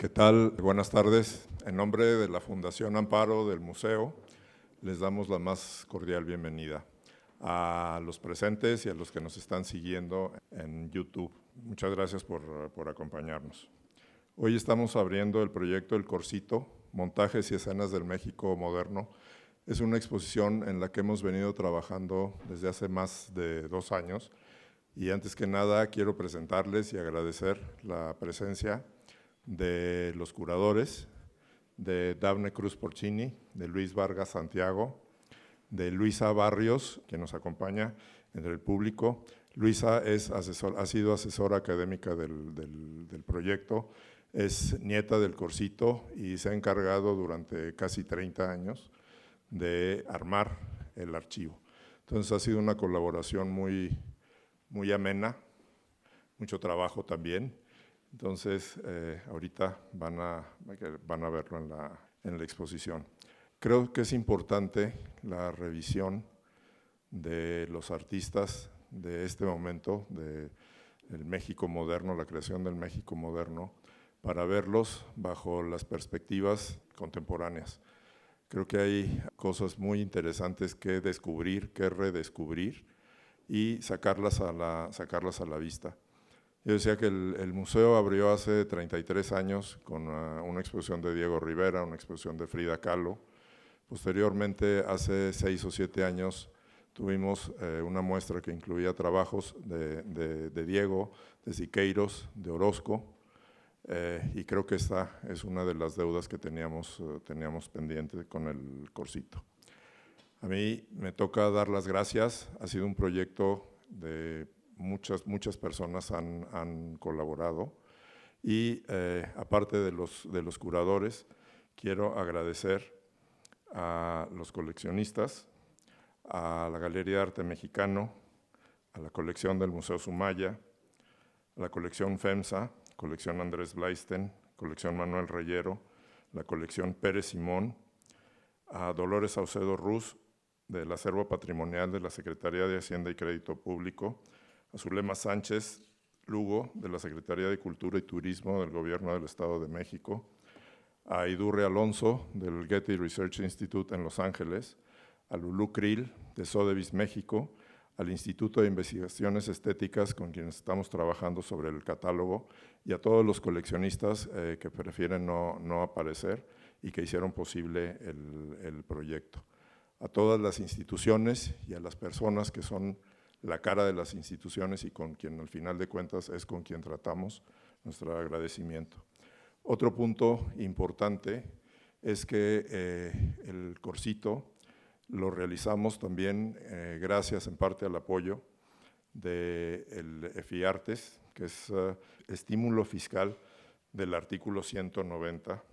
¿Qué tal? Buenas tardes. En nombre de la Fundación Amparo del Museo, les damos la más cordial bienvenida a los presentes y a los que nos están siguiendo en YouTube. Muchas gracias por acompañarnos. Hoy estamos abriendo el proyecto El Corsito, Montajes y Escenas del México Moderno. Es una exposición en la que hemos venido trabajando desde hace más de 2 años. Y antes que nada quiero presentarles y agradecer la presencia de los curadores, de Dafne Cruz Porcini, de Luis Vargas Santiago, de Luisa Barrios, que nos acompaña entre el público. Luisa ha sido asesora académica del proyecto, es nieta del Corsito y se ha encargado durante casi 30 años de armar el archivo. Entonces ha sido una colaboración muy amena, mucho trabajo también. Entonces, ahorita van a verlo en la exposición. Creo que es importante la revisión de los artistas de este momento, del México moderno, la creación del México moderno, para verlos bajo las perspectivas contemporáneas. Creo que hay cosas muy interesantes que descubrir, que redescubrir y sacarlas a la vista. Yo decía que el museo abrió hace 33 años con una exposición de Diego Rivera, una exposición de Frida Kahlo. Posteriormente, hace 6 o 7 años, tuvimos una muestra que incluía trabajos de Diego, de Siqueiros, de Orozco, y creo que esta es una de las deudas que teníamos pendiente con el Corsito. A mí me toca dar las gracias, ha sido un proyecto de muchas personas han colaborado y aparte de los curadores, quiero agradecer a los coleccionistas, a la Galería de Arte Mexicano, a la colección del Museo Sumaya, a la colección FEMSA, colección Andrés Blaisten, colección Manuel Reyero, la colección Pérez Simón, a Dolores Saucedo Ruz, del Acervo Patrimonial de la Secretaría de Hacienda y Crédito Público, a Zulema Sánchez Lugo, de la Secretaría de Cultura y Turismo del Gobierno del Estado de México, a Idurre Alonso, del Getty Research Institute en Los Ángeles, a Lulú Krill, de Sotheby's México, al Instituto de Investigaciones Estéticas con quienes estamos trabajando sobre el catálogo y a todos los coleccionistas que prefieren no aparecer y que hicieron posible el proyecto. A todas las instituciones y a las personas que son la cara de las instituciones y con quien al final de cuentas es con quien tratamos, nuestro agradecimiento. Otro punto importante es que el Corsito lo realizamos también gracias en parte al apoyo del EFIARTES, que es estímulo fiscal del artículo 190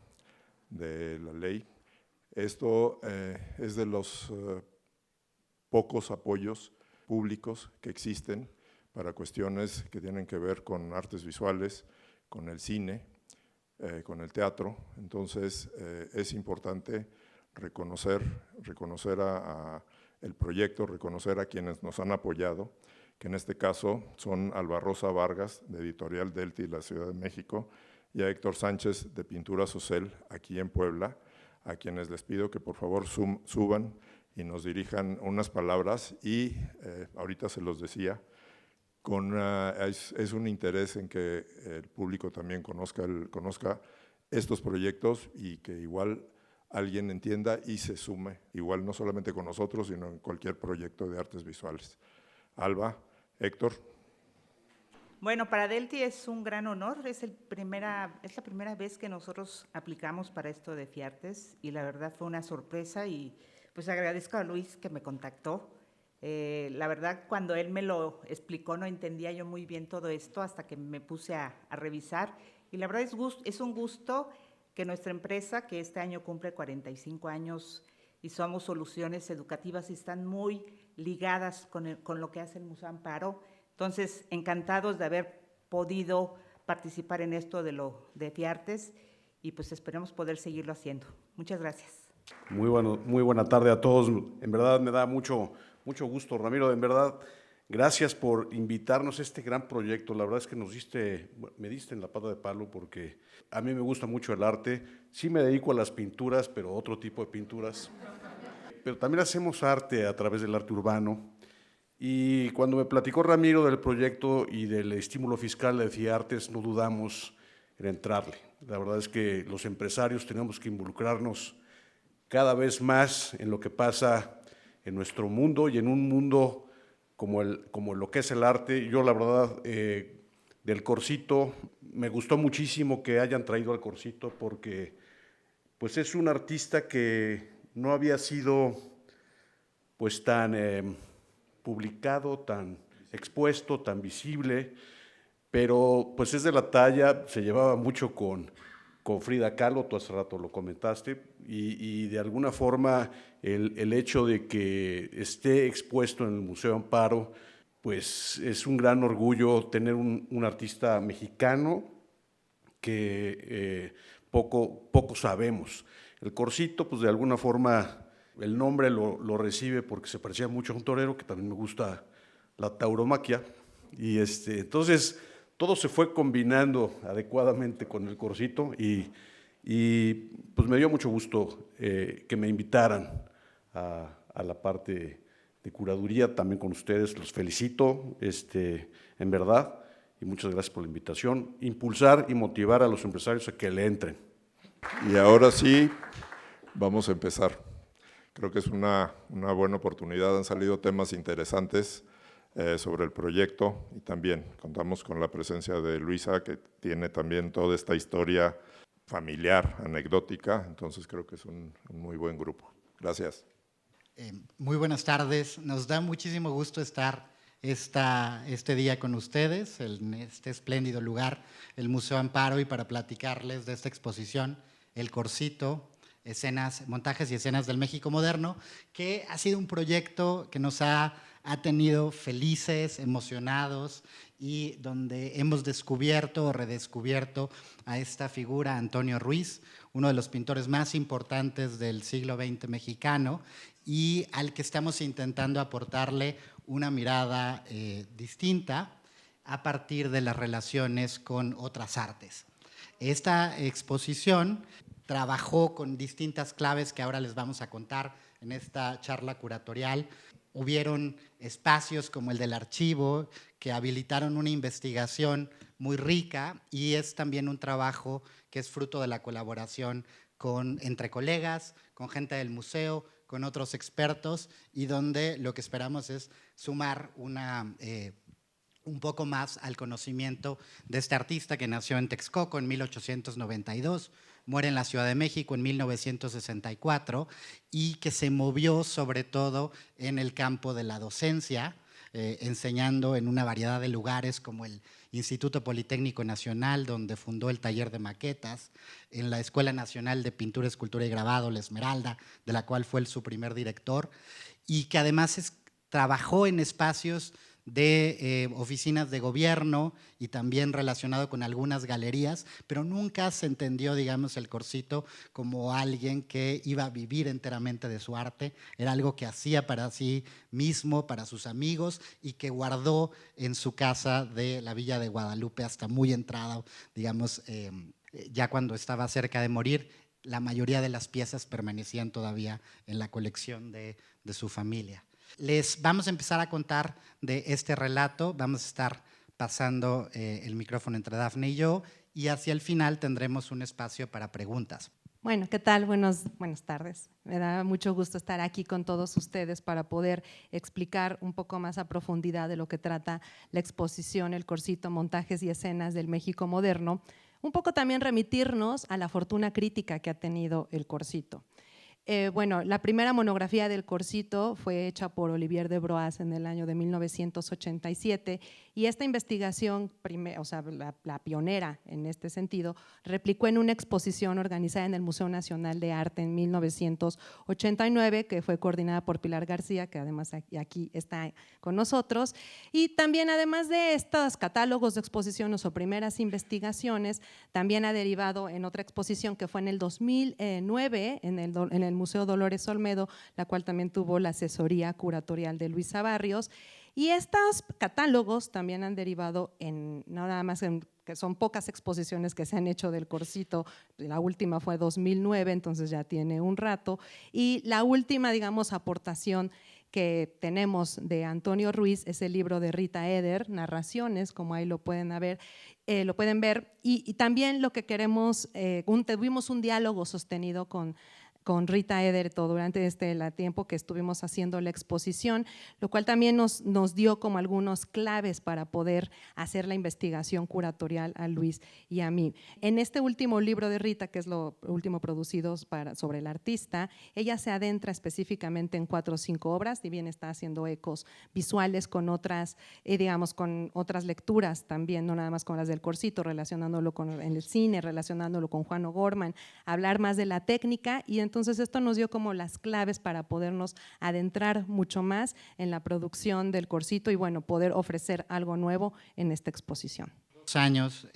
de la ley. Esto es de los pocos apoyos públicos que existen para cuestiones que tienen que ver con artes visuales, con el cine, con el teatro. Entonces es importante reconocer el proyecto, reconocer a quienes nos han apoyado, que en este caso son Alba Rosa Vargas, de Editorial Delta y la Ciudad de México, y a Héctor Sánchez, de Pintura Sosel, aquí en Puebla, a quienes les pido que por favor suban y nos dirijan unas palabras y ahorita se los decía, es un interés en que el público también conozca estos proyectos y que igual alguien entienda y se sume, igual no solamente con nosotros, sino en cualquier proyecto de artes visuales. Alba, Héctor. Bueno, para Delti es un gran honor, es la primera vez que nosotros aplicamos para esto de FIARTES y la verdad fue una sorpresa y pues agradezco a Luis que me contactó. La verdad, cuando él me lo explicó no entendía yo muy bien todo esto hasta que me puse a revisar y la verdad es un gusto que nuestra empresa, que este año cumple 45 años y somos soluciones educativas y están muy ligadas con lo que hace el Museo Amparo. Entonces, encantados de haber podido participar en esto de FIARTES y pues esperemos poder seguirlo haciendo. Muchas gracias. Muy buena tarde a todos. En verdad me da mucho gusto, Ramiro. En verdad Gracias por invitarnos a este gran proyecto. La verdad es que me diste en la pata de palo porque a mí me gusta mucho el arte. Sí me dedico a las pinturas, pero otro tipo de pinturas. Pero también hacemos arte a través del arte urbano. Y cuando me platicó Ramiro del proyecto y del estímulo fiscal de FIARTES, no dudamos en entrarle. La verdad es que los empresarios tenemos que involucrarnos cada vez más en lo que pasa en nuestro mundo y en un mundo como lo que es el arte. Yo la verdad del Corsito, me gustó muchísimo que hayan traído al Corsito porque pues es un artista que no había sido pues tan publicado, tan expuesto, tan visible, pero pues es de la talla, se llevaba mucho con Frida Kahlo, tú hace rato lo comentaste, y de alguna forma el hecho de que esté expuesto en el Museo Amparo, pues es un gran orgullo tener un artista mexicano que poco sabemos. El Corsito, pues de alguna forma el nombre lo recibe porque se parecía mucho a un torero, que también me gusta la tauromaquia, y entonces todo se fue combinando adecuadamente con el Corsito y pues me dio mucho gusto que me invitaran a la parte de curaduría también con ustedes. Los felicito, en verdad, y muchas gracias por la invitación. Impulsar y motivar a los empresarios a que le entren. Y ahora sí, vamos a empezar. Creo que es una buena oportunidad, han salido temas interesantes sobre el proyecto y también contamos con la presencia de Luisa, que tiene también toda esta historia familiar, anecdótica, entonces creo que es un muy buen grupo. Gracias. Muy buenas tardes, nos da muchísimo gusto estar este día con ustedes, en este espléndido lugar, el Museo Amparo, y para platicarles de esta exposición, El Corsito, montajes y escenas del México moderno, que ha sido un proyecto que nos ha tenido felices, emocionados, y donde hemos descubierto o redescubierto a esta figura, Antonio Ruiz, uno de los pintores más importantes del siglo XX mexicano, y al que estamos intentando aportarle una mirada distinta a partir de las relaciones con otras artes. Esta exposición trabajó con distintas claves que ahora les vamos a contar en esta charla curatorial. Hubieron espacios como el del archivo que habilitaron una investigación muy rica, y es también un trabajo que es fruto de la colaboración entre colegas, con gente del museo, con otros expertos, y donde lo que esperamos es sumar un poco más al conocimiento de este artista que nació en Texcoco en 1892, muere en la Ciudad de México en 1964 y que se movió sobre todo en el campo de la docencia, enseñando en una variedad de lugares como el Instituto Politécnico Nacional, donde fundó el taller de maquetas, en la Escuela Nacional de Pintura, Escultura y Grabado, La Esmeralda, de la cual fue su primer director, y que además trabajó en espacios de oficinas de gobierno y también relacionado con algunas galerías, pero nunca se entendió, digamos, el Corsito como alguien que iba a vivir enteramente de su arte. Era algo que hacía para sí mismo, para sus amigos, y que guardó en su casa de la Villa de Guadalupe hasta muy entrada, digamos, ya cuando estaba cerca de morir. La mayoría de las piezas permanecían todavía en la colección de su familia. Les vamos a empezar a contar de este relato, vamos a estar pasando el micrófono entre Dafne y yo, y hacia el final tendremos un espacio para preguntas. Bueno, ¿qué tal? Buenas tardes. Me da mucho gusto estar aquí con todos ustedes para poder explicar un poco más a profundidad de lo que trata la exposición El Corsito, montajes y escenas del México moderno. Un poco también remitirnos a la fortuna crítica que ha tenido el Corsito. Bueno, la primera monografía del Corsito fue hecha por Olivier de Broas en el año de 1987, y esta investigación, o sea, la pionera en este sentido, replicó en una exposición organizada en el Museo Nacional de Arte en 1989, que fue coordinada por Pilar García, que además aquí está con nosotros. Y también, además de estos catálogos de exposiciones o primeras investigaciones, también ha derivado en otra exposición que fue en el 2009 en el Museo Dolores Olmedo, la cual también tuvo la asesoría curatorial de Luisa Barrios. Y estos catálogos también han derivado en, no nada más en que son pocas exposiciones que se han hecho del Corsito, la última fue 2009, entonces ya tiene un rato, y la última, digamos, aportación que tenemos de Antonio Ruiz es el libro de Rita Eder, Narraciones, como ahí lo pueden ver, y también lo que queremos, tuvimos un diálogo sostenido con Rita Eder durante el tiempo que estuvimos haciendo la exposición, lo cual también nos dio como algunos claves para poder hacer la investigación curatorial a Luis y a mí. En este último libro de Rita, que es lo último producido sobre el artista, ella se adentra específicamente en 4 o 5 obras, y bien está haciendo ecos visuales con otras, digamos, con otras lecturas también, no nada más con las del Corsito, relacionándolo en el cine, relacionándolo con Juan O'Gorman, hablar más de la técnica, y entonces esto nos dio como las claves para podernos adentrar mucho más en la producción del Corsito y bueno, poder ofrecer algo nuevo en esta exposición. Años,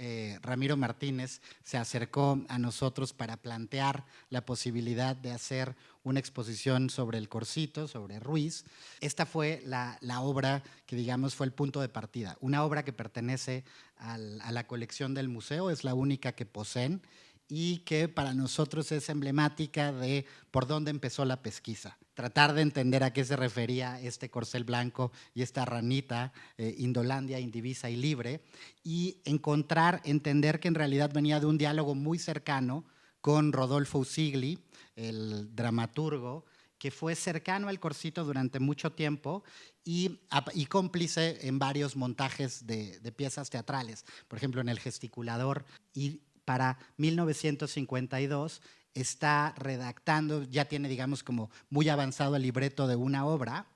Ramiro Martínez se acercó a nosotros para plantear la posibilidad de hacer una exposición sobre el Corsito, sobre Ruiz. Esta fue la obra que, digamos, fue el punto de partida. Una obra que pertenece a la colección del museo, es la única que poseen, y que para nosotros es emblemática de por dónde empezó la pesquisa. Tratar de entender a qué se refería este corcel blanco y esta ranita, Indolandia, indivisa y libre, y entender que en realidad venía de un diálogo muy cercano con Rodolfo Usigli, el dramaturgo, que fue cercano al Corsito durante mucho tiempo y cómplice en varios montajes de piezas teatrales, por ejemplo en El Gesticulador, y para 1952 está redactando, ya tiene, digamos, como muy avanzado el libreto de una obra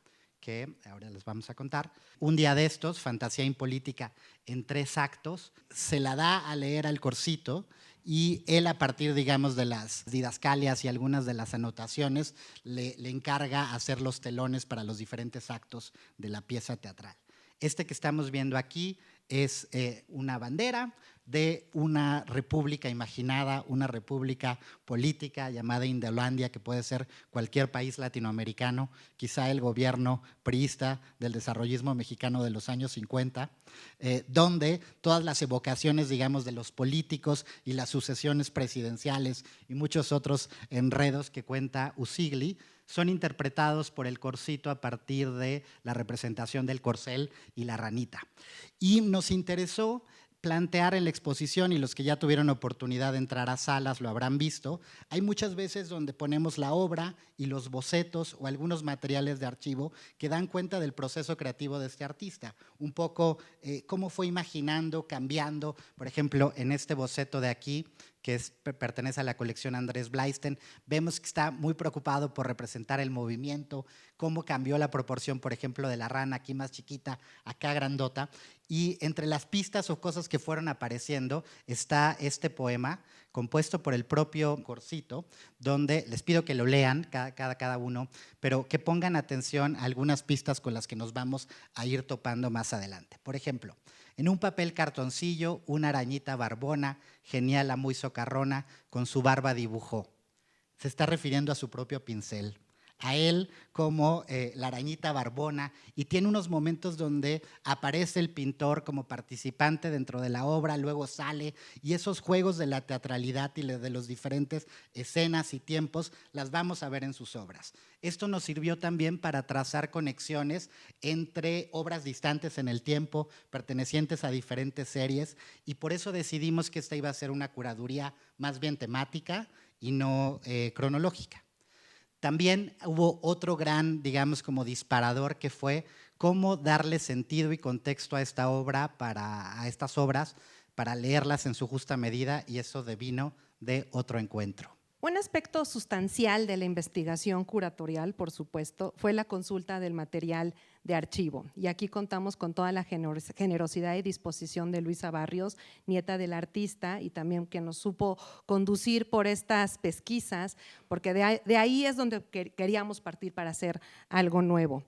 que ahora les vamos a contar. Un día de estos, Fantasía Impolítica en 3 actos, se la da a leer al Corsito, y él, a partir, digamos, de las didascalias y algunas de las anotaciones, le encarga hacer los telones para los diferentes actos de la pieza teatral. Este que estamos viendo aquí es una bandera de una república imaginada, una república política llamada Indolandia, que puede ser cualquier país latinoamericano, quizá el gobierno priista del desarrollismo mexicano de los años 50, donde todas las evocaciones, digamos, de los políticos y las sucesiones presidenciales y muchos otros enredos que cuenta Usigli son interpretados por el Corsito a partir de la representación del corcel y la ranita. Y nos interesó plantear en la exposición, y los que ya tuvieron oportunidad de entrar a salas lo habrán visto, hay muchas veces donde ponemos la obra y los bocetos o algunos materiales de archivo que dan cuenta del proceso creativo de este artista, un poco cómo fue imaginando, cambiando. Por ejemplo, en este boceto de aquí, que pertenece a la colección Andrés Blaisten, vemos que está muy preocupado por representar el movimiento, cómo cambió la proporción, por ejemplo, de la rana, aquí más chiquita, acá grandota, y entre las pistas o cosas que fueron apareciendo está este poema compuesto por el propio Corsito, donde les pido que lo lean cada uno, pero que pongan atención a algunas pistas con las que nos vamos a ir topando más adelante. Por ejemplo, en un papel cartoncillo, una arañita barbona, geniala, muy socarrona, con su barba dibujó. Se está refiriendo a su propio pincel, a él como la arañita barbona, y tiene unos momentos donde aparece el pintor como participante dentro de la obra, luego sale, y esos juegos de la teatralidad y de los diferentes escenas y tiempos las vamos a ver en sus obras. Esto nos sirvió también para trazar conexiones entre obras distantes en el tiempo, pertenecientes a diferentes series, y por eso decidimos que esta iba a ser una curaduría más bien temática y no cronológica. También hubo otro gran, digamos, como disparador, que fue cómo darle sentido y contexto a esta obra, a estas obras, para leerlas en su justa medida, y eso devino de otro encuentro. Un aspecto sustancial de la investigación curatorial, por supuesto, fue la consulta del material de archivo. Y aquí contamos con toda la generosidad y disposición de Luisa Barrios, nieta del artista, y también que nos supo conducir por estas pesquisas, porque de ahí es donde queríamos partir para hacer algo nuevo.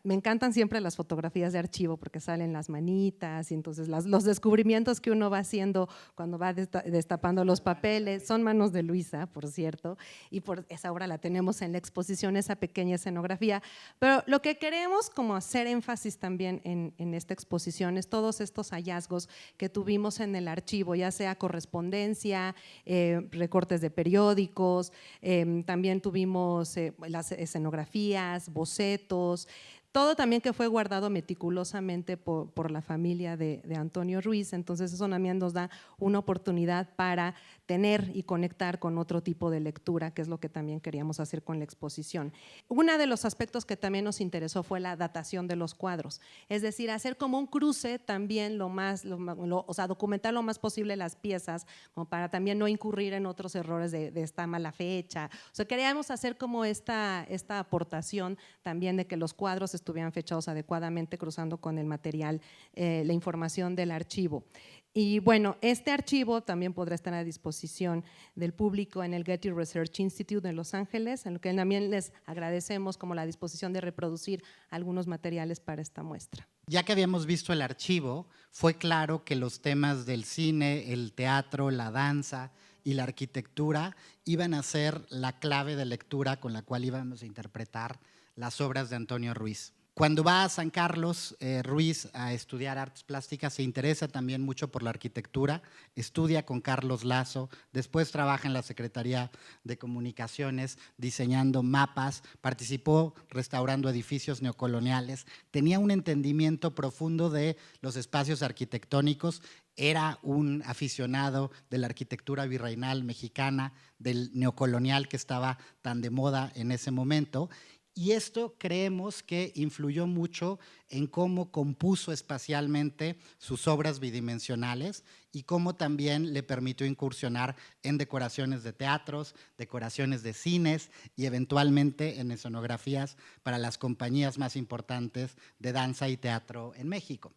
me encantan siempre las fotografías de archivo porque salen las manitas y entonces los descubrimientos que uno va haciendo cuando va destapando los papeles son manos de Luisa, por cierto, y por esa obra la tenemos en la exposición, esa pequeña escenografía. Pero lo que queremos como hacer énfasis también en esta exposición es todos estos hallazgos que tuvimos en el archivo, ya sea correspondencia, recortes de periódicos, también tuvimos las escenografías, bocetos, todo también que fue guardado meticulosamente por la familia de Antonio Ruiz. Entonces eso también nos da una oportunidad para tener y conectar con otro tipo de lectura, que es lo que también queríamos hacer con la exposición. Uno de los aspectos que también nos interesó fue la datación de los cuadros, es decir, hacer como un cruce también o sea, documentar lo más posible las piezas, como para también no incurrir en otros errores de esta mala fecha. O sea, queríamos hacer como esta aportación también de que los cuadros estuvieran fechados adecuadamente, cruzando con el material, la información del archivo. Y bueno, este archivo también podrá estar a disposición del público en el Getty Research Institute de Los Ángeles, en lo que también les agradecemos como la disposición de reproducir algunos materiales para esta muestra. Ya que habíamos visto el archivo, fue claro que los temas del cine, el teatro, la danza y la arquitectura iban a ser la clave de lectura con la cual íbamos a interpretar las obras de Antonio Ruiz. Cuando va a San Carlos, Ruiz a estudiar artes plásticas, se interesa también mucho por la arquitectura, estudia con Carlos Lazo, después trabaja en la Secretaría de Comunicaciones diseñando mapas, participó restaurando edificios neocoloniales, tenía un entendimiento profundo de los espacios arquitectónicos, era un aficionado de la arquitectura virreinal mexicana, del neocolonial que estaba tan de moda en ese momento. Y esto creemos que influyó mucho en cómo compuso espacialmente sus obras bidimensionales y cómo también le permitió incursionar en decoraciones de teatros, decoraciones de cines y eventualmente en escenografías para las compañías más importantes de danza y teatro en México.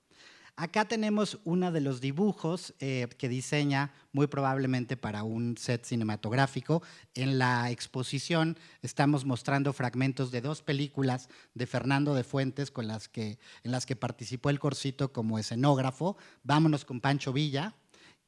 Acá tenemos uno de los dibujos que diseña muy probablemente para un set cinematográfico. En la exposición estamos mostrando fragmentos de 2 películas de Fernando de Fuentes en las que participó el Corsito como escenógrafo, Vámonos con Pancho Villa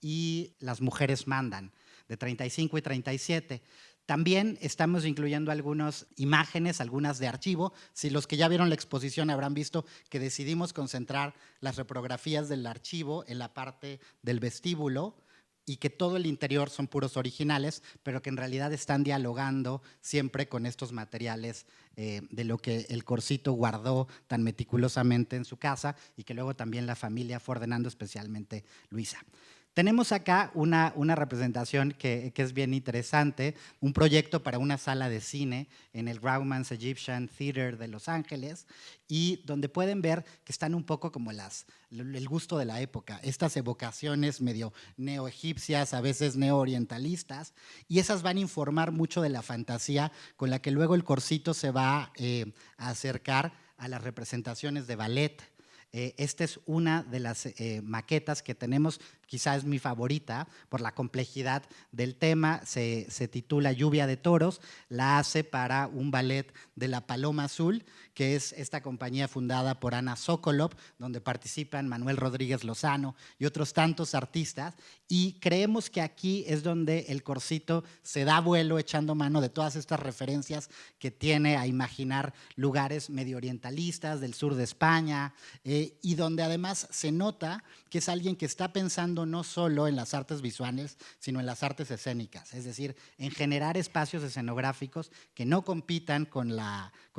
y Las mujeres mandan, de 35 y 37. También estamos incluyendo algunas imágenes, algunas de archivo. Si los que ya vieron la exposición habrán visto que decidimos concentrar las reprografías del archivo en la parte del vestíbulo y que todo el interior son puros originales, pero que en realidad están dialogando siempre con estos materiales de lo que el Corsito guardó tan meticulosamente en su casa y que luego también la familia fue ordenando, especialmente Luisa. Tenemos acá una representación que es bien interesante, un proyecto para una sala de cine en el Grauman's Egyptian Theater de Los Ángeles, y donde pueden ver que están un poco como el gusto de la época, estas evocaciones medio neoegipcias, a veces neoorientalistas, y esas van a informar mucho de la fantasía con la que luego el Corsito se va a acercar a las representaciones de ballet. Esta es una de las maquetas que tenemos, quizás es mi favorita por la complejidad del tema, se titula Lluvia de Toros, la hace para un ballet de La Paloma Azul, que es esta compañía fundada por Ana Sokolov, donde participan Manuel Rodríguez Lozano y otros tantos artistas, y creemos que aquí es donde el Corsito se da vuelo echando mano de todas estas referencias que tiene a imaginar lugares medio orientalistas del sur de España, y donde además se nota que es alguien que está pensando no solo en las artes visuales, sino en las artes escénicas, es decir, en generar espacios escenográficos que no compitan con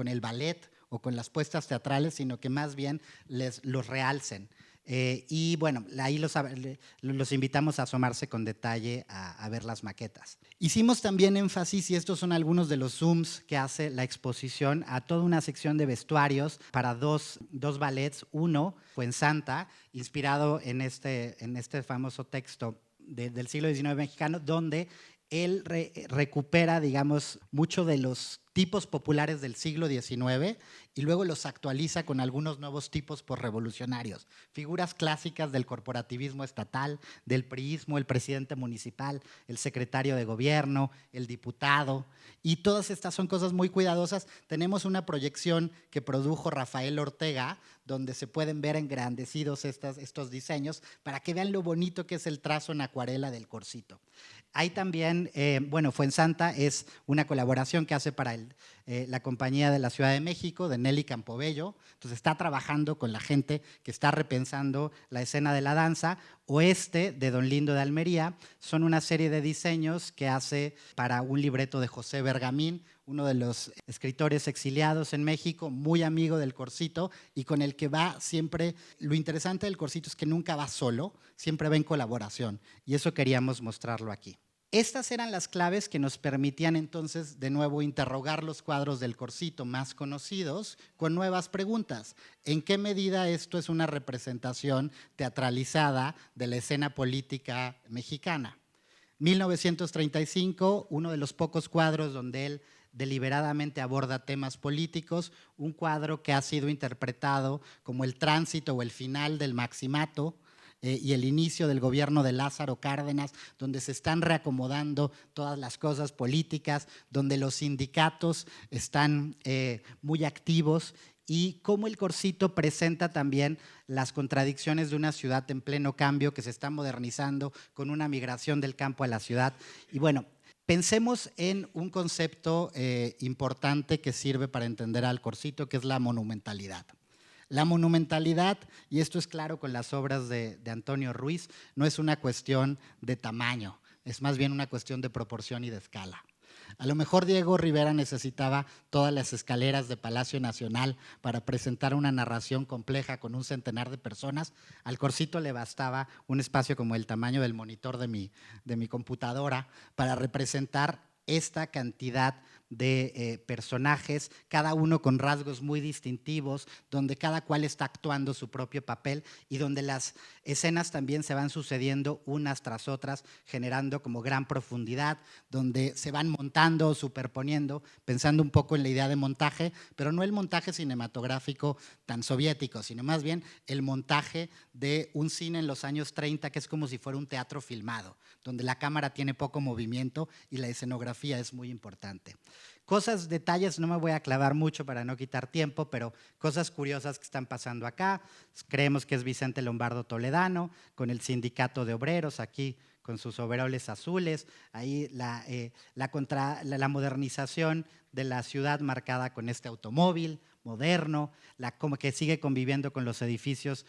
el ballet o con las puestas teatrales, sino que más bien los realcen. Y bueno, ahí los invitamos a asomarse con detalle a ver las maquetas. Hicimos también énfasis, y estos son algunos de los zooms que hace la exposición, a toda una sección de vestuarios para dos ballets. Uno fue en Santa, inspirado en este famoso texto del siglo XIX mexicano, donde él recupera, digamos, mucho de los tipos populares del siglo XIX y luego los actualiza con algunos nuevos tipos posrevolucionarios, figuras clásicas del corporativismo estatal, del priismo, el presidente municipal, el secretario de gobierno, el diputado, y todas estas son cosas muy cuidadosas. Tenemos una proyección que produjo Rafael Ortega, donde se pueden ver engrandecidos estos diseños para que vean lo bonito que es el trazo en acuarela del Corsito. Hay también, Fuensanta es una colaboración que hace para la compañía de la Ciudad de México, de Nelly Campobello. Entonces está trabajando con la gente que está repensando la escena de la danza. Oeste, de Don Lindo de Almería, son una serie de diseños que hace para un libreto de José Bergamín, uno de los escritores exiliados en México, muy amigo del Corsito y con el que va siempre. Lo interesante del Corsito es que nunca va solo, siempre va en colaboración, y eso queríamos mostrarlo aquí. Estas eran las claves que nos permitían entonces de nuevo interrogar los cuadros del Corsito más conocidos con nuevas preguntas. ¿En qué medida esto es una representación teatralizada de la escena política mexicana? 1935, uno de los pocos cuadros donde él deliberadamente aborda temas políticos, un cuadro que ha sido interpretado como el tránsito o el final del Maximato, y el inicio del gobierno de Lázaro Cárdenas, donde se están reacomodando todas las cosas políticas, donde los sindicatos están muy activos, y cómo el Corsito presenta también las contradicciones de una ciudad en pleno cambio que se está modernizando con una migración del campo a la ciudad. Y bueno, pensemos en un concepto importante que sirve para entender al Corsito, que es la monumentalidad. La monumentalidad, y esto es claro con las obras de Antonio Ruiz, no es una cuestión de tamaño, es más bien una cuestión de proporción y de escala. A lo mejor Diego Rivera necesitaba todas las escaleras de Palacio Nacional para presentar una narración compleja con un centenar de personas. Al Corsito le bastaba un espacio como el tamaño del monitor de mi computadora para representar esta cantidad de personajes, cada uno con rasgos muy distintivos, donde cada cual está actuando su propio papel y donde las escenas también se van sucediendo unas tras otras, generando como gran profundidad, donde se van montando o superponiendo, pensando un poco en la idea de montaje, pero no el montaje cinematográfico tan soviético, sino más bien el montaje de un cine en los años 30 que es como si fuera un teatro filmado, donde la cámara tiene poco movimiento y la escenografía es muy importante. Cosas, detalles, no me voy a clavar mucho para no quitar tiempo, pero cosas curiosas que están pasando acá. Creemos que es Vicente Lombardo Toledano, con el sindicato de obreros, aquí con sus overoles azules, ahí la modernización de la ciudad marcada con este automóvil moderno, como que sigue conviviendo con los edificios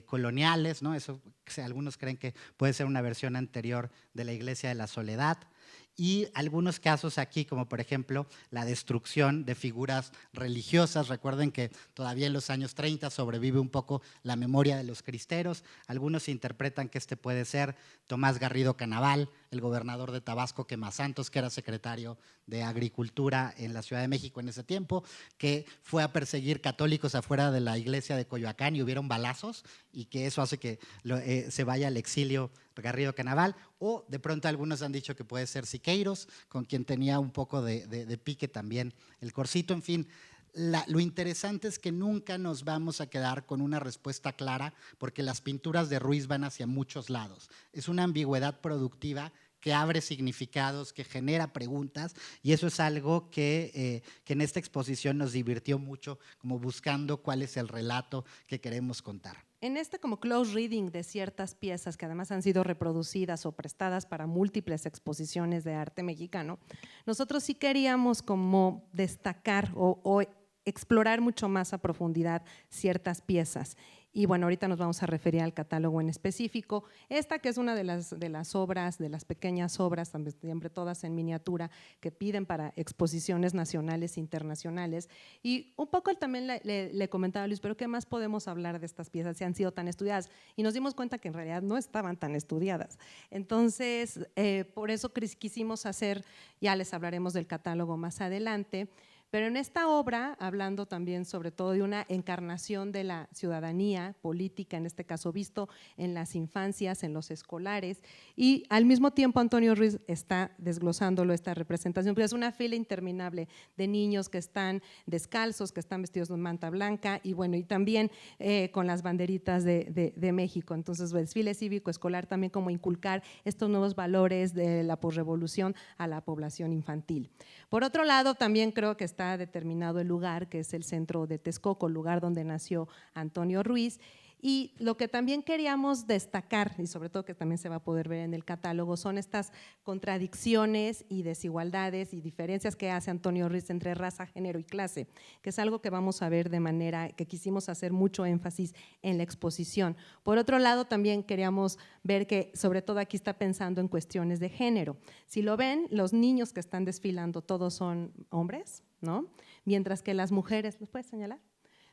coloniales, ¿no? Eso algunos creen que puede ser una versión anterior de la Iglesia de la Soledad. Y algunos casos aquí, como por ejemplo la destrucción de figuras religiosas. Recuerden que todavía en los años 30 sobrevive un poco la memoria de los cristeros. Algunos interpretan que este puede ser Tomás Garrido Canaval, el gobernador de Tabasco, Quemasantos, que era secretario de Agricultura en la Ciudad de México en ese tiempo, que fue a perseguir católicos afuera de la iglesia de Coyoacán y hubieron balazos, y que eso hace que se vaya al exilio Garrido Canaval. O de pronto algunos han dicho que puede ser Siqueiros, con quien tenía un poco de pique también el Corsito. En fin, lo interesante es que nunca nos vamos a quedar con una respuesta clara, porque las pinturas de Ruiz van hacia muchos lados. Es una ambigüedad productiva que abre significados, que genera preguntas, y eso es algo que en esta exposición nos divirtió mucho, como buscando cuál es el relato que queremos contar. En este como close reading de ciertas piezas que además han sido reproducidas o prestadas para múltiples exposiciones de arte mexicano, nosotros sí queríamos como destacar o explorar mucho más a profundidad ciertas piezas. Y bueno, ahorita nos vamos a referir al catálogo en específico. Esta que es una de las obras, de las pequeñas obras, siempre todas en miniatura, que piden para exposiciones nacionales e internacionales. Y un poco también le comentaba a Luis, pero ¿qué más podemos hablar de estas piezas si han sido tan estudiadas? Y nos dimos cuenta que en realidad no estaban tan estudiadas. Entonces, por eso quisimos hacer, ya les hablaremos del catálogo más adelante, Pero en esta obra, hablando también sobre todo de una encarnación de la ciudadanía política, en este caso visto en las infancias, en los escolares, y al mismo tiempo Antonio Ruiz está desglosándolo esta representación, pero es una fila interminable de niños que están descalzos, que están vestidos de manta blanca y bueno, y también con las banderitas de México. Entonces, desfile cívico escolar también como inculcar estos nuevos valores de la posrevolución a la población infantil. Por otro lado, también creo que está determinado el lugar, que es el centro de Texcoco, el lugar donde nació Antonio Ruiz. Y lo que también queríamos destacar, y sobre todo que también se va a poder ver en el catálogo, son estas contradicciones y desigualdades y diferencias que hace Antonio Ruiz entre raza, género y clase, que es algo que vamos a ver de manera que quisimos hacer mucho énfasis en la exposición. Por otro lado, también queríamos ver que sobre todo aquí está pensando en cuestiones de género. Si lo ven, los niños que están desfilando todos son hombres, ¿no? Mientras que las mujeres, ¿los puedes señalar?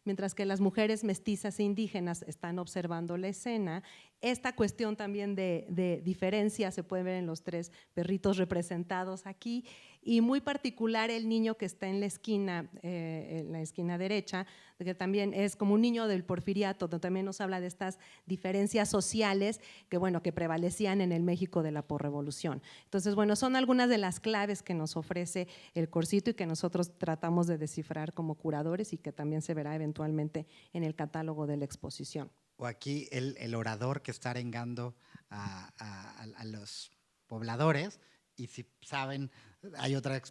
Mientras que las mujeres mestizas e indígenas están observando la escena. Esta cuestión también de diferencia se puede ver en los tres perritos representados aquí y muy particular el niño que está en la esquina derecha, que también es como un niño del porfiriato, donde también nos habla de estas diferencias sociales que, bueno, que prevalecían en el México de la posrevolución. Entonces, bueno, son algunas de las claves que nos ofrece el Corsito y que nosotros tratamos de descifrar como curadores y que también se verá eventualmente en el catálogo de la exposición. O aquí el orador que está arengando a los pobladores, y si saben, hay otra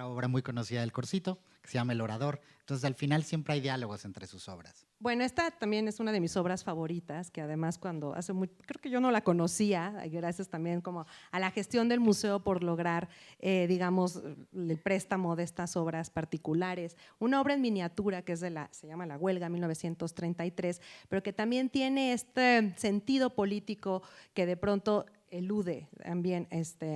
obra muy conocida del Corsito que se llama El Orador. Entonces, al final siempre hay diálogos entre sus obras. Bueno, esta también es una de mis obras favoritas, que además creo que yo no la conocía, gracias también como a la gestión del museo por lograr, digamos, el préstamo de estas obras particulares. Una obra en miniatura que se llama La Huelga, 1933, pero que también tiene este sentido político que de pronto elude también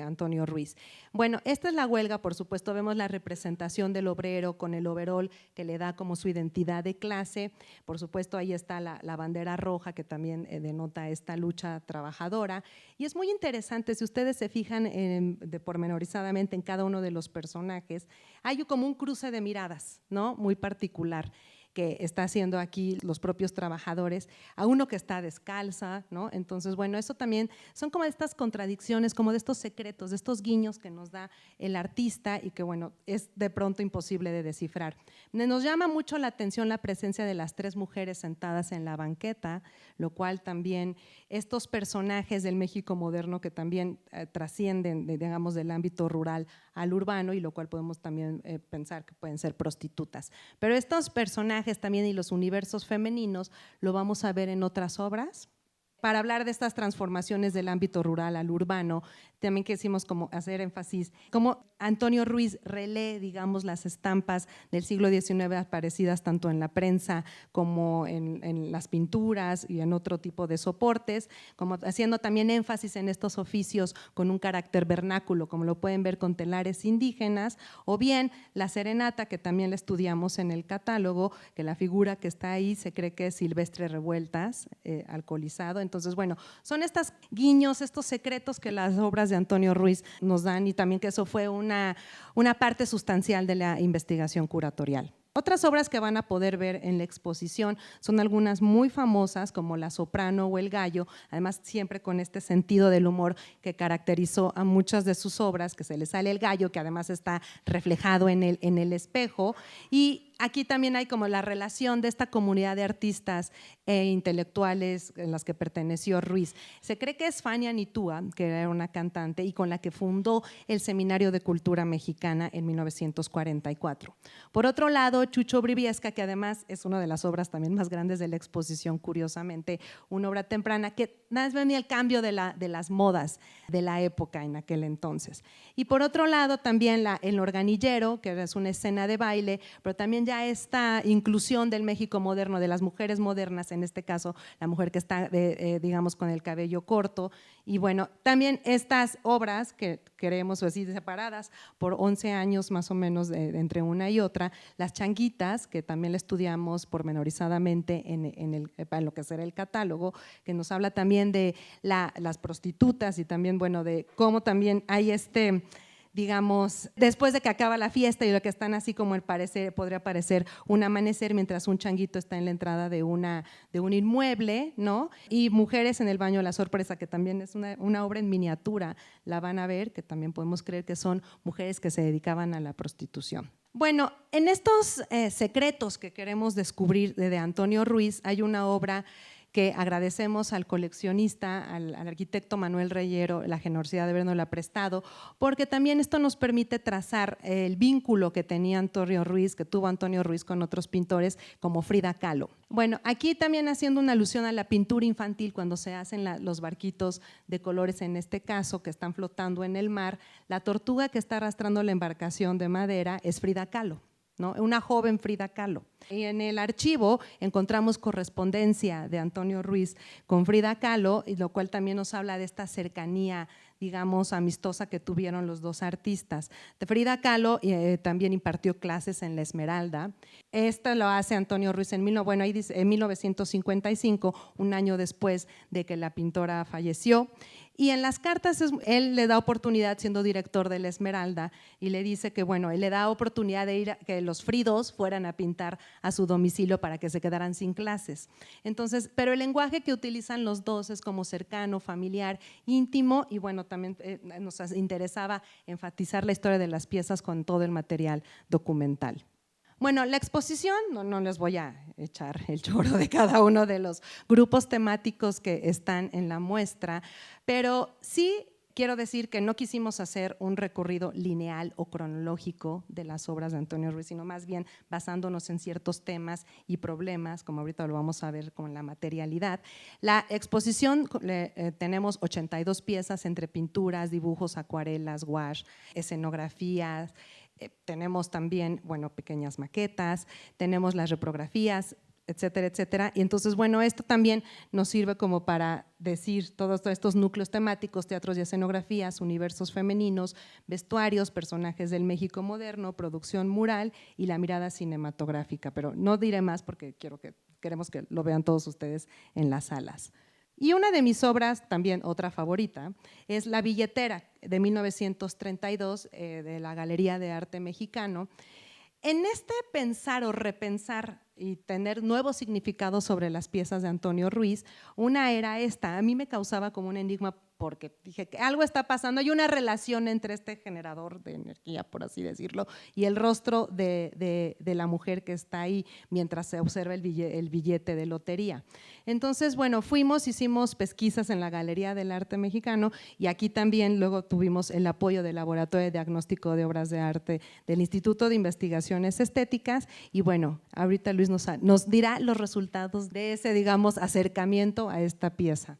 Antonio Ruiz. Bueno, esta es La Huelga, por supuesto, vemos la representación del obrero con el overol que le da como su identidad de clase. Por supuesto, ahí está la bandera roja que también denota esta lucha trabajadora. Y es muy interesante, si ustedes se fijan pormenorizadamente en cada uno de los personajes, hay como un cruce de miradas, ¿no? Muy particular, que está haciendo aquí los propios trabajadores, a uno que está descalza, ¿no? Entonces, bueno, eso también son como de estas contradicciones, como de estos secretos, de estos guiños que nos da el artista y que, bueno, es de pronto imposible de descifrar. Nos llama mucho la atención la presencia de las tres mujeres sentadas en la banqueta, lo cual también estos personajes del México moderno que también trascienden, digamos, del ámbito rural al urbano y lo cual podemos también pensar que pueden ser prostitutas. Pero estos personajes también y los universos femeninos lo vamos a ver en otras obras. Para hablar de estas transformaciones del ámbito rural al urbano, también quisimos como hacer énfasis, como Antonio Ruiz relee, digamos, las estampas del siglo XIX aparecidas tanto en la prensa como en las pinturas y en otro tipo de soportes, como haciendo también énfasis en estos oficios con un carácter vernáculo, como lo pueden ver con telares indígenas, o bien la serenata, que también la estudiamos en el catálogo, que la figura que está ahí se cree que es Silvestre Revueltas, alcoholizado. Entonces, bueno, son estos guiños, estos secretos que las obras de Antonio Ruiz nos dan y también que eso fue una parte sustancial de la investigación curatorial. Otras obras que van a poder ver en la exposición son algunas muy famosas como La Soprano o El Gallo, además siempre con este sentido del humor que caracterizó a muchas de sus obras, que se le sale el gallo, que además está reflejado en el espejo. Y aquí también hay como la relación de esta comunidad de artistas e intelectuales en las que perteneció Ruiz. Se cree que es Fania Nitua, que era una cantante y con la que fundó el Seminario de Cultura Mexicana en 1944. Por otro lado, Chucho Briviesca, que además es una de las obras también más grandes de la exposición, curiosamente, una obra temprana que nada más venía el cambio de las modas de la época en aquel entonces. Y por otro lado, también El Organillero, que es una escena de baile, pero también ya esta inclusión del México moderno, de las mujeres modernas, en este caso la mujer que está, digamos, con el cabello corto. Y bueno, también estas obras que queremos así separadas por 11 años más o menos entre una y otra, Las Changuitas, que también la estudiamos pormenorizadamente en lo que será el catálogo, que nos habla también de las prostitutas y también, bueno, de cómo también hay digamos, después de que acaba la fiesta y lo que están así como podría parecer un amanecer mientras un changuito está en la entrada de un inmueble, ¿no? Y Mujeres en el baño de la sorpresa, que también es una obra en miniatura, la van a ver, que también podemos creer que son mujeres que se dedicaban a la prostitución. Bueno, en estos secretos que queremos descubrir de Antonio Ruiz hay una obra que agradecemos al coleccionista, al arquitecto Manuel Reyero, la generosidad de habernosla prestado, porque también esto nos permite trazar el vínculo que tenía Antonio Ruiz, que tuvo Antonio Ruiz con otros pintores como Frida Kahlo. Bueno, aquí también haciendo una alusión a la pintura infantil, cuando se hacen los barquitos de colores, en este caso, que están flotando en el mar, la tortuga que está arrastrando la embarcación de madera es Frida Kahlo, ¿no? Una joven Frida Kahlo. Y en el archivo encontramos correspondencia de Antonio Ruiz con Frida Kahlo, y lo cual también nos habla de esta cercanía, digamos, amistosa que tuvieron los dos artistas. De Frida Kahlo también impartió clases en La Esmeralda. Esto lo hace Antonio Ruiz en 1955, un año después de que la pintora falleció. Y en las cartas él le da oportunidad, siendo director de La Esmeralda, y le dice que, bueno, él le da oportunidad de ir que los Fridos fueran a pintar a su domicilio para que se quedaran sin clases. Entonces, pero el lenguaje que utilizan los dos es como cercano, familiar, íntimo, y bueno, también nos interesaba enfatizar la historia de las piezas con todo el material documental. Bueno, la exposición, no les voy a echar el choro de cada uno de los grupos temáticos que están en la muestra, pero sí quiero decir que no quisimos hacer un recorrido lineal o cronológico de las obras de Antonio Ruiz, sino más bien basándonos en ciertos temas y problemas, como ahorita lo vamos a ver con la materialidad. La exposición, tenemos 82 piezas entre pinturas, dibujos, acuarelas, gouache, escenografías. Tenemos también, bueno, pequeñas maquetas, tenemos las reprografías, etcétera, etcétera. Y entonces, bueno, esto también nos sirve como para decir todos estos núcleos temáticos: teatros y escenografías, universos femeninos, vestuarios, personajes del México moderno, producción mural y la mirada cinematográfica. Pero no diré más porque queremos que lo vean todos ustedes en las salas. Y una de mis obras, también otra favorita, es La billetera, de 1932, de la Galería de Arte Mexicano. En este pensar o repensar y tener nuevos significados sobre las piezas de Antonio Ruiz, una era esta. A mí me causaba como un enigma porque dije que algo está pasando, hay una relación entre este generador de energía, por así decirlo, y el rostro de la mujer que está ahí mientras se observa el billete de lotería. Entonces, bueno, hicimos pesquisas en la Galería del Arte Mexicano, y aquí también luego tuvimos el apoyo del Laboratorio de Diagnóstico de Obras de Arte del Instituto de Investigaciones Estéticas, y bueno, ahorita Luis nos dirá los resultados de ese, digamos, acercamiento a esta pieza.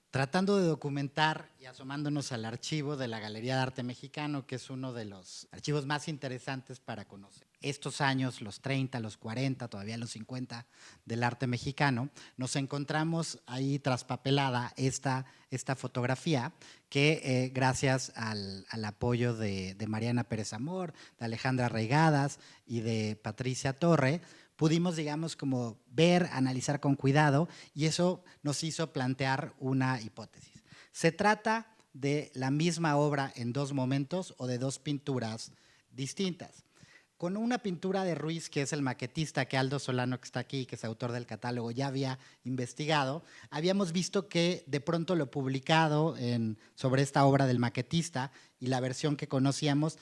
Tratando de documentar y asomándonos al archivo de la Galería de Arte Mexicano, que es uno de los archivos más interesantes para conocer estos años, los 30, los 40, todavía los 50 del arte mexicano, nos encontramos ahí traspapelada esta fotografía que gracias al apoyo de Mariana Pérez Amor, de Alejandra Reigadas y de Patricia Torre, pudimos, digamos, como ver, analizar con cuidado, y eso nos hizo plantear una hipótesis. ¿Se trata de la misma obra en dos momentos o de dos pinturas distintas? Con una pintura de Ruiz, que es el maquetista, que Aldo Solano, que está aquí, que es autor del catálogo, ya había investigado, habíamos visto que de pronto lo publicado sobre esta obra del maquetista y la versión que conocíamos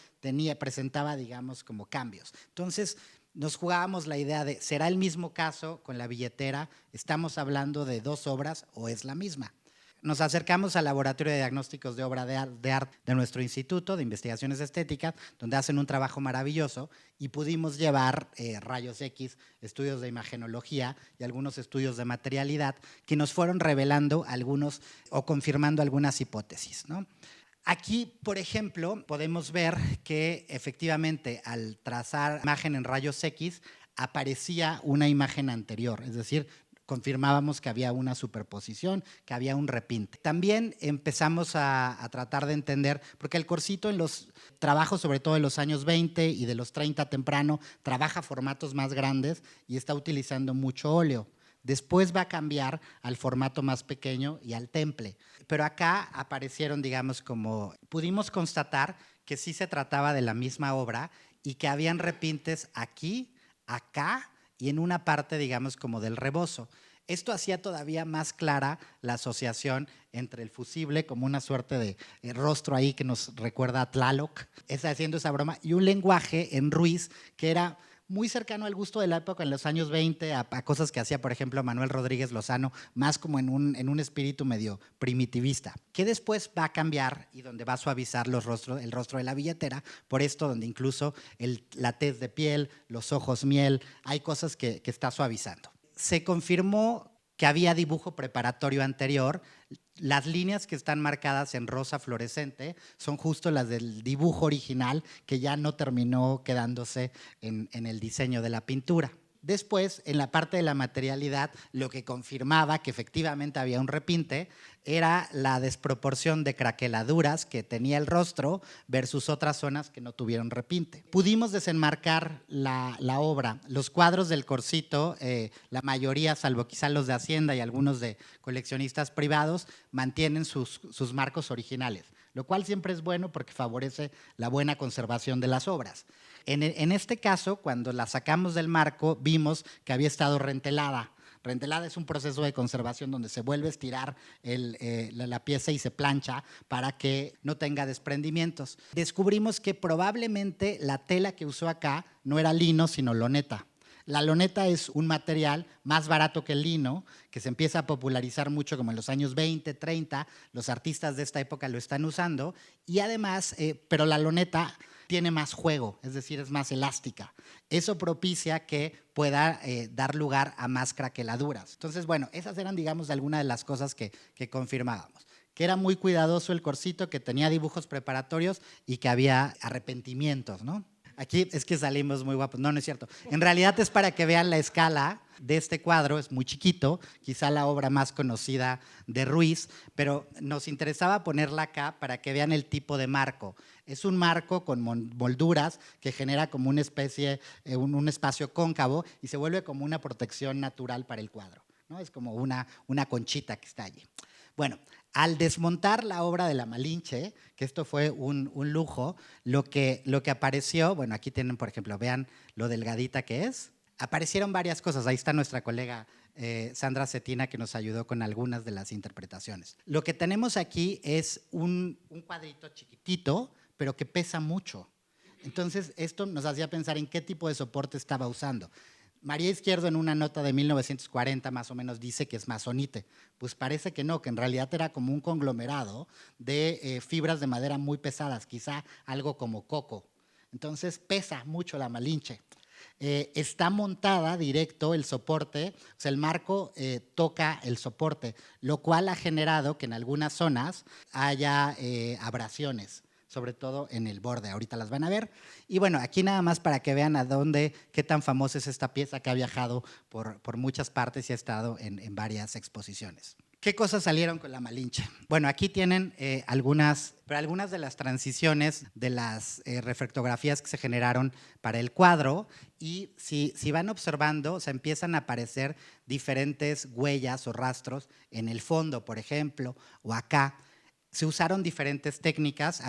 presentaba, digamos, como cambios. Entonces, nos jugábamos la idea de, ¿será el mismo caso con La billetera? ¿Estamos hablando de dos obras o es la misma? Nos acercamos al Laboratorio de Diagnósticos de Obra de Arte de nuestro Instituto de Investigaciones Estéticas, donde hacen un trabajo maravilloso, y pudimos llevar rayos X, estudios de imagenología y algunos estudios de materialidad que nos fueron revelando algunos o confirmando algunas hipótesis, ¿no? Aquí, por ejemplo, podemos ver que efectivamente al trazar imagen en rayos X aparecía una imagen anterior, es decir, confirmábamos que había una superposición, que había un repinte. También empezamos a tratar de entender, porque el Corsito en los trabajos, sobre todo en los años 20 y de los 30 temprano, trabaja formatos más grandes y está utilizando mucho óleo. Después va a cambiar al formato más pequeño y al temple. Pero acá aparecieron, digamos, como pudimos constatar que sí se trataba de la misma obra y que habían repintes aquí, acá y en una parte, digamos, como del rebozo. Esto hacía todavía más clara la asociación entre el fusible, como una suerte de rostro ahí que nos recuerda a Tlaloc, haciendo esa broma, y un lenguaje en Ruiz que era muy cercano al gusto de la época en los años 20, a cosas que hacía, por ejemplo, Manuel Rodríguez Lozano, más como en un espíritu medio primitivista, que después va a cambiar y donde va a suavizar el rostro de la billetera, por esto donde incluso la tez de piel, los ojos miel, hay cosas que está suavizando. Se confirmó que había dibujo preparatorio anterior. Las líneas que están marcadas en rosa fluorescente son justo las del dibujo original que ya no terminó quedándose en el diseño de la pintura. Después, en la parte de la materialidad, lo que confirmaba que efectivamente había un repinte era la desproporción de craqueladuras que tenía el rostro versus otras zonas que no tuvieron repinte. Pudimos desenmarcar la obra. Los cuadros del Corsito, la mayoría, salvo quizá los de Hacienda y algunos de coleccionistas privados, mantienen sus marcos originales, lo cual siempre es bueno porque favorece la buena conservación de las obras. En este caso, cuando la sacamos del marco, vimos que había estado rentelada. Rentelada es un proceso de conservación donde se vuelve a estirar la pieza y se plancha para que no tenga desprendimientos. Descubrimos que probablemente la tela que usó acá no era lino, sino loneta. La loneta es un material más barato que el lino, que se empieza a popularizar mucho como en los años 20, 30. Los artistas de esta época lo están usando. Y además, pero la loneta tiene más juego, es decir, es más elástica. Eso propicia que pueda dar lugar a más craqueladuras. Entonces, bueno, esas eran, digamos, algunas de las cosas que confirmábamos. Que era muy cuidadoso el Corsito, que tenía dibujos preparatorios y que había arrepentimientos, ¿no? Aquí es que salimos muy guapos. No, no es cierto. En realidad es para que vean la escala de este cuadro. Es muy chiquito, quizá la obra más conocida de Ruiz, pero nos interesaba ponerla acá para que vean el tipo de marco. Es un marco con molduras que genera como una especie, un espacio cóncavo y se vuelve como una protección natural para el cuadro, ¿no? Es como una conchita que está allí. Bueno, al desmontar la obra de la Malinche, que esto fue un lujo, lo que apareció, bueno, aquí tienen, por ejemplo, vean lo delgadita que es. Aparecieron varias cosas, ahí está nuestra colega Sandra Cetina que nos ayudó con algunas de las interpretaciones. Lo que tenemos aquí es un cuadrito chiquitito, pero que pesa mucho. Entonces, esto nos hacía pensar en qué tipo de soporte estaba usando. María Izquierdo en una nota de 1940 más o menos dice que es masonite. Pues parece que no, que en realidad era como un conglomerado de fibras de madera muy pesadas, quizá algo como coco. Entonces pesa mucho la Malinche. Está montada directo el soporte, o sea, el marco toca el soporte, lo cual ha generado que en algunas zonas haya abrasiones, sobre todo en el borde, ahorita las van a ver. Y bueno, aquí nada más para que vean qué tan famosa es esta pieza que ha viajado por muchas partes y ha estado en varias exposiciones. ¿Qué cosas salieron con la Malinche? Bueno, aquí tienen algunas de las transiciones de las reflectografías que se generaron para el cuadro y si van observando, se empiezan a aparecer diferentes huellas o rastros en el fondo, por ejemplo, o acá. Se usaron diferentes técnicas,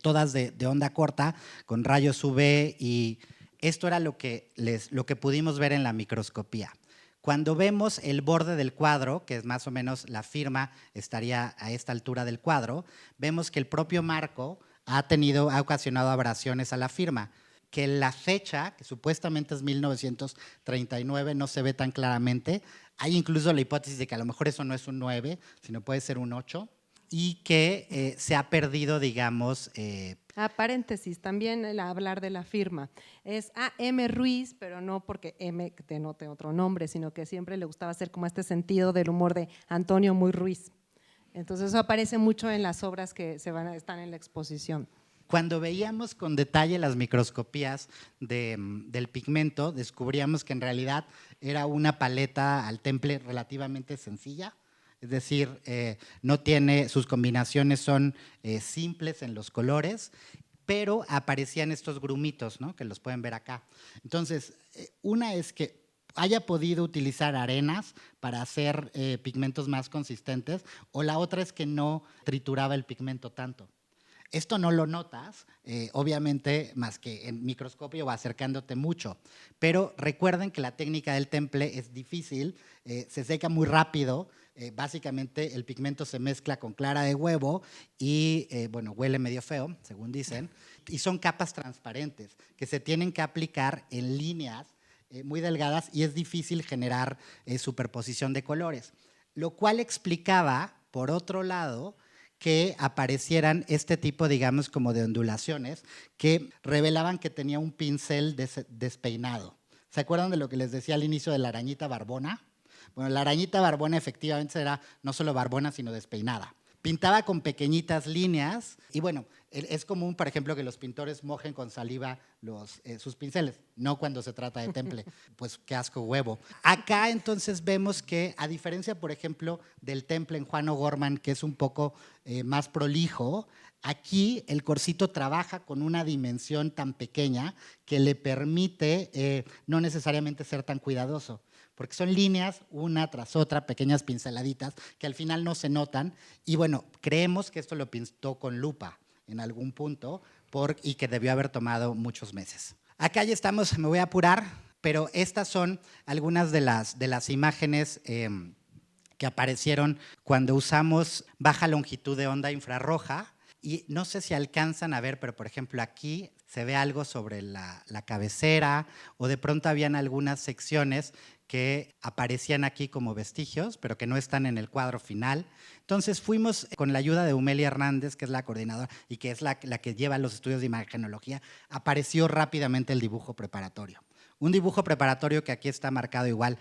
todas de onda corta, con rayos UV, y esto era lo que pudimos ver en la microscopía. Cuando vemos el borde del cuadro, que es más o menos la firma estaría a esta altura del cuadro, vemos que el propio marco ha ocasionado abrasiones a la firma, que la fecha, que supuestamente es 1939, no se ve tan claramente. Hay incluso la hipótesis de que a lo mejor eso no es un 9, sino puede ser un 8. Y que se ha perdido, digamos… paréntesis, también el hablar de la firma. Es A.M. Ruiz, pero no porque M denote otro nombre, sino que siempre le gustaba hacer como este sentido del humor de Antonio Muy Ruiz. Entonces eso aparece mucho en las obras que están en la exposición. Cuando veíamos con detalle las microscopías del pigmento, descubríamos que en realidad era una paleta al temple relativamente sencilla. Es decir, sus combinaciones son simples en los colores, pero aparecían estos grumitos, ¿no? Que los pueden ver acá. Entonces, una es que haya podido utilizar arenas para hacer pigmentos más consistentes, o la otra es que no trituraba el pigmento tanto. Esto no lo notas, obviamente, más que en microscopio o acercándote mucho, pero recuerden que la técnica del temple es difícil, se seca muy rápido, básicamente el pigmento se mezcla con clara de huevo y, bueno, huele medio feo, según dicen, y son capas transparentes que se tienen que aplicar en líneas muy delgadas y es difícil generar superposición de colores, lo cual explicaba, por otro lado, que aparecieran este tipo, digamos, como de ondulaciones que revelaban que tenía un pincel despeinado. ¿Se acuerdan de lo que les decía al inicio de la arañita barbona? Bueno, la arañita barbona efectivamente era no solo barbona, sino despeinada. Pintaba con pequeñitas líneas y bueno, es común, por ejemplo, que los pintores mojen con saliva sus pinceles, no cuando se trata de temple, pues qué asco huevo. Acá entonces vemos que a diferencia, por ejemplo, del temple en Juan O'Gorman, que es un poco más prolijo, aquí el Corsito trabaja con una dimensión tan pequeña que le permite no necesariamente ser tan cuidadoso, porque son líneas una tras otra, pequeñas pinceladitas que al final no se notan y bueno, creemos que esto lo pintó con lupa en algún punto y que debió haber tomado muchos meses. Acá ya estamos, me voy a apurar, pero estas son algunas de las imágenes que aparecieron cuando usamos baja longitud de onda infrarroja y no sé si alcanzan a ver, pero por ejemplo aquí se ve algo sobre la cabecera o de pronto habían algunas secciones que aparecían aquí como vestigios, pero que no están en el cuadro final. Entonces fuimos con la ayuda de Umelia Hernández, que es la coordinadora y que es la que lleva los estudios de imagenología, apareció rápidamente el dibujo preparatorio. Un dibujo preparatorio que aquí está marcado igual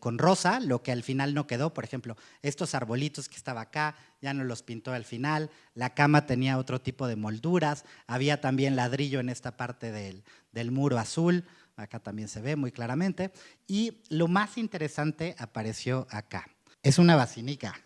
con rosa, lo que al final no quedó, por ejemplo, estos arbolitos que estaba acá, ya no los pintó al final, la cama tenía otro tipo de molduras, había también ladrillo en esta parte del muro azul, acá también se ve muy claramente, y lo más interesante apareció acá. Es una basinica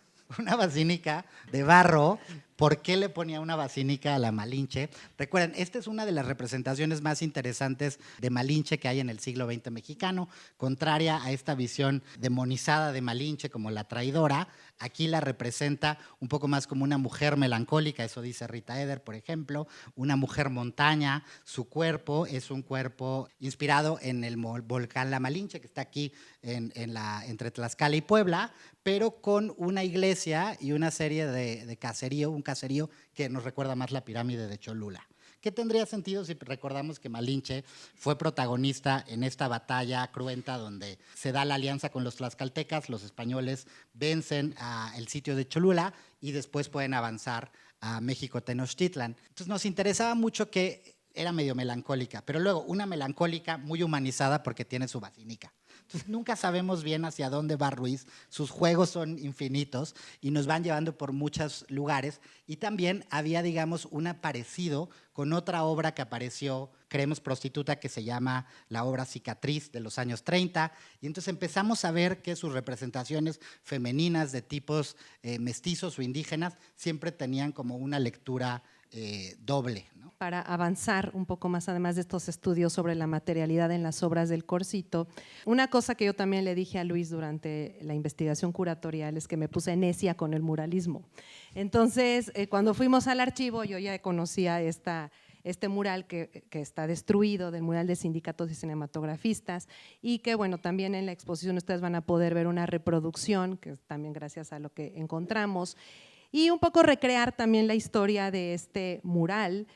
de barro. ¿Por qué le ponía una basinica a la Malinche? Recuerden, esta es una de las representaciones más interesantes de Malinche que hay en el siglo XX mexicano, contraria a esta visión demonizada de Malinche como la traidora. Aquí la representa un poco más como una mujer melancólica, eso dice Rita Eder, por ejemplo, una mujer montaña. Su cuerpo es un cuerpo inspirado en el volcán La Malinche, que está aquí entre Tlaxcala y Puebla, pero con una iglesia y una serie de caserío, un caserío que nos recuerda más la pirámide de Cholula. ¿Qué tendría sentido si recordamos que Malinche fue protagonista en esta batalla cruenta donde se da la alianza con los tlaxcaltecas, los españoles vencen el sitio de Cholula y después pueden avanzar a México Tenochtitlan? Entonces nos interesaba mucho que era medio melancólica, pero luego una melancólica muy humanizada porque tiene su basílica. Entonces nunca sabemos bien hacia dónde va Ruiz, sus juegos son infinitos y nos van llevando por muchos lugares y también había, digamos, un parecido con otra obra que apareció, creemos prostituta, que se llama la obra Cicatriz de los años 30 y entonces empezamos a ver que sus representaciones femeninas de tipos mestizos o indígenas siempre tenían como una lectura doble, ¿no? Para avanzar un poco más, además de estos estudios sobre la materialidad en las obras del Corsito, una cosa que yo también le dije a Luis durante la investigación curatorial es que me puse necia con el muralismo. Entonces, cuando fuimos al archivo, yo ya conocía este mural que está destruido, del mural de sindicatos y cinematografistas, y que bueno, también en la exposición ustedes van a poder ver una reproducción, que también gracias a lo que encontramos, y un poco recrear también la historia de este mural,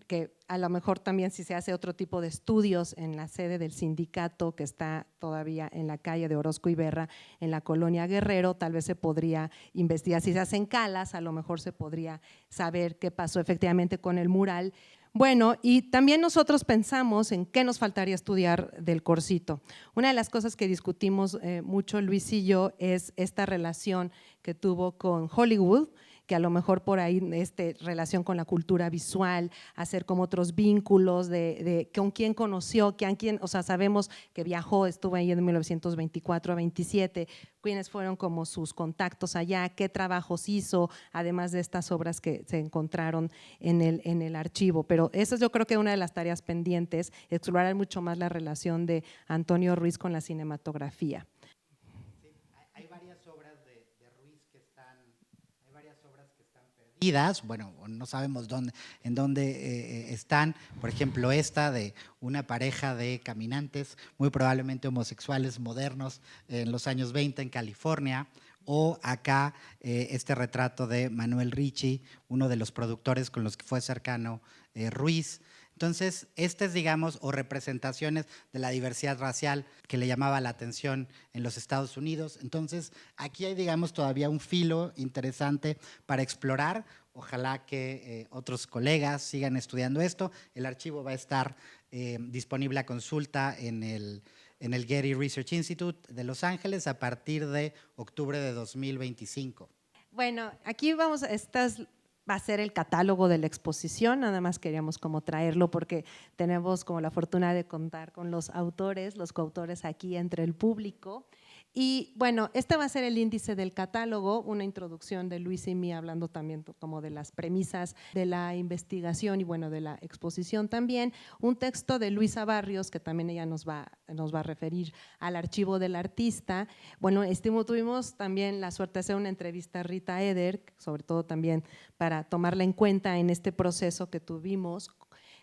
que a lo mejor también si se hace otro tipo de estudios en la sede del sindicato que está todavía en la calle de Orozco y Berra, en la colonia Guerrero, tal vez se podría investigar, si se hacen calas, a lo mejor se podría saber qué pasó efectivamente con el mural. Bueno, y también nosotros pensamos en qué nos faltaría estudiar del Corsito. Una de las cosas que discutimos mucho Luis y yo es esta relación que tuvo con Hollywood, que a lo mejor por ahí relación con la cultura visual, hacer como otros vínculos de con quién conoció, o sea, sabemos que viajó, estuvo ahí en 1924 a 27, quiénes fueron como sus contactos allá, qué trabajos hizo, además de estas obras que se encontraron en el archivo. Pero eso es, yo creo que una de las tareas pendientes, explorar mucho más la relación de Antonio Ruiz con la cinematografía. Hay varias obras de Ruiz que están perdidas. perdidas, bueno, no sabemos en dónde están. Por ejemplo, esta de una pareja de caminantes, muy probablemente homosexuales modernos en los años 20 en California, o acá este retrato de Manuel Ricci, uno de los productores con los que fue cercano Ruiz. Entonces, estas, digamos, o representaciones de la diversidad racial que le llamaba la atención en los Estados Unidos. Entonces, aquí hay, digamos, todavía un filo interesante para explorar. Ojalá que otros colegas sigan estudiando esto. El archivo va a estar disponible a consulta en el Getty Research Institute de Los Ángeles a partir de octubre de 2025. Bueno, aquí vamos, va a ser el catálogo de la exposición, nada más queríamos como traerlo porque tenemos como la fortuna de contar con los autores, los coautores aquí entre el público. Y bueno, este va a ser el índice del catálogo, una introducción de Luis y mí hablando también como de las premisas de la investigación y bueno, de la exposición también. Un texto de Luisa Barrios, que también ella nos va a referir al archivo del artista. Bueno, tuvimos también la suerte de hacer una entrevista a Rita Eder, sobre todo también para tomarla en cuenta en este proceso que tuvimos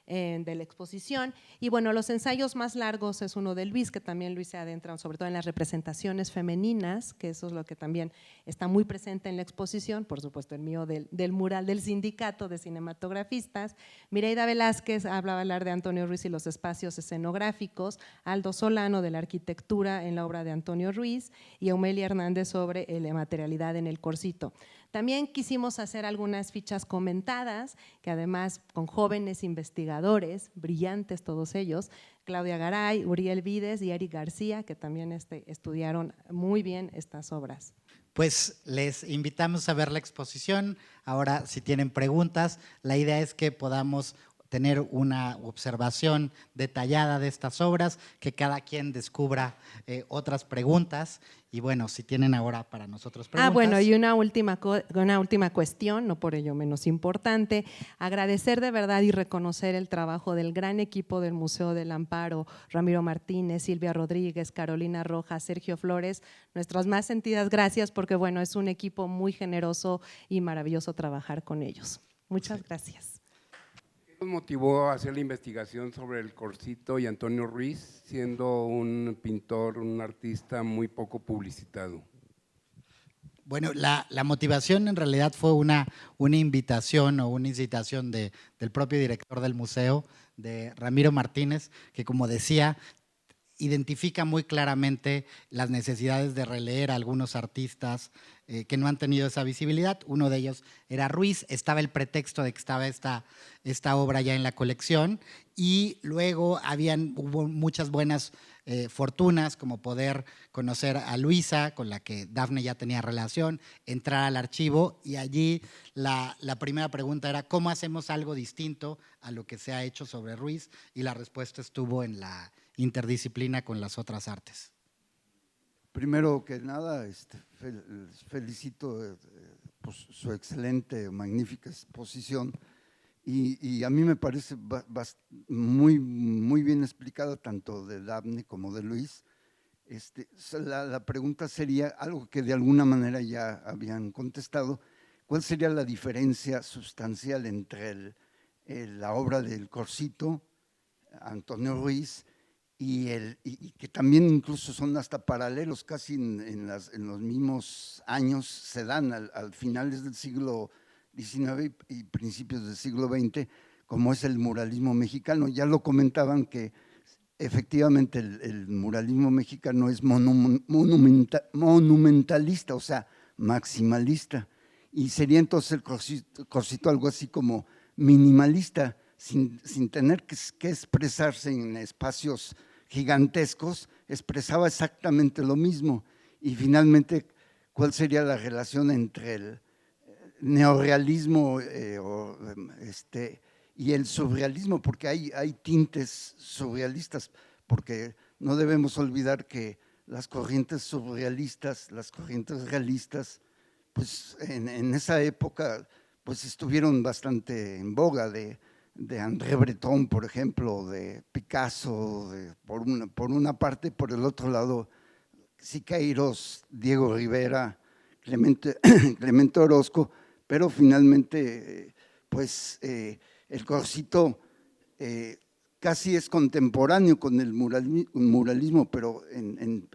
de la exposición. Y bueno, los ensayos más largos es uno de Luis, que también Luis se adentra sobre todo en las representaciones femeninas, que eso es lo que también está muy presente en la exposición, por supuesto el mío del mural del Sindicato de Cinematografistas. Mireida Velázquez hablaba hablar de Antonio Ruiz y los espacios escenográficos, Aldo Solano de la arquitectura en la obra de Antonio Ruiz y Aumelia Hernández sobre la materialidad en el Corsito. También quisimos hacer algunas fichas comentadas, que además con jóvenes investigadores, brillantes todos ellos, Claudia Garay, Uriel Vides y Eric García, que también estudiaron muy bien estas obras. Pues les invitamos a ver la exposición. Ahora, si tienen preguntas, la idea es que podamos tener una observación detallada de estas obras, que cada quien descubra otras preguntas. Y bueno, si tienen ahora para nosotros preguntas. Bueno, y una última cuestión, no por ello menos importante, agradecer de verdad y reconocer el trabajo del gran equipo del Museo del Amparo, Ramiro Martínez, Silvia Rodríguez, Carolina Rojas, Sergio Flores, nuestras más sentidas gracias porque bueno, es un equipo muy generoso y maravilloso trabajar con ellos. Muchas gracias. ¿Qué nos motivó a hacer la investigación sobre el Corsito y Antonio Ruiz, siendo un pintor, un artista muy poco publicitado? Bueno, la motivación en realidad fue una invitación o una incitación del propio director del museo, de Ramiro Martínez, que como decía, identifica muy claramente las necesidades de releer a algunos artistas que no han tenido esa visibilidad. Uno de ellos era Ruiz, estaba el pretexto de que estaba esta obra ya en la colección y luego hubo muchas buenas fortunas como poder conocer a Luisa, con la que Dafne ya tenía relación, entrar al archivo y allí la primera pregunta era ¿cómo hacemos algo distinto a lo que se ha hecho sobre Ruiz? Y la respuesta estuvo en la interdisciplina con las otras artes. Primero que nada, felicito por su excelente, magnífica exposición y a mí me parece muy bien explicado tanto de Dafne como de Luis. La pregunta sería algo que de alguna manera ya habían contestado. ¿Cuál sería la diferencia sustancial entre la obra del Corsito, Antonio Ruiz, y que también incluso son hasta paralelos, casi en los mismos años se dan al finales del siglo XIX y principios del siglo XX, como es el muralismo mexicano? Ya lo comentaban que efectivamente el muralismo mexicano es monumentalista, o sea, maximalista, y sería entonces el Corsito algo así como minimalista, sin tener que expresarse en espacios gigantescos, expresaba exactamente lo mismo. Y finalmente, ¿cuál sería la relación entre el neorrealismo y el surrealismo? Porque hay tintes surrealistas, porque no debemos olvidar que las corrientes surrealistas, las corrientes realistas, pues en esa época pues estuvieron bastante en boga, de André Breton, por ejemplo, de Picasso, por una parte, por el otro lado, Siqueiros, Diego Rivera, Clemente Orozco, pero finalmente pues el Corsito casi es contemporáneo con el muralismo, pero en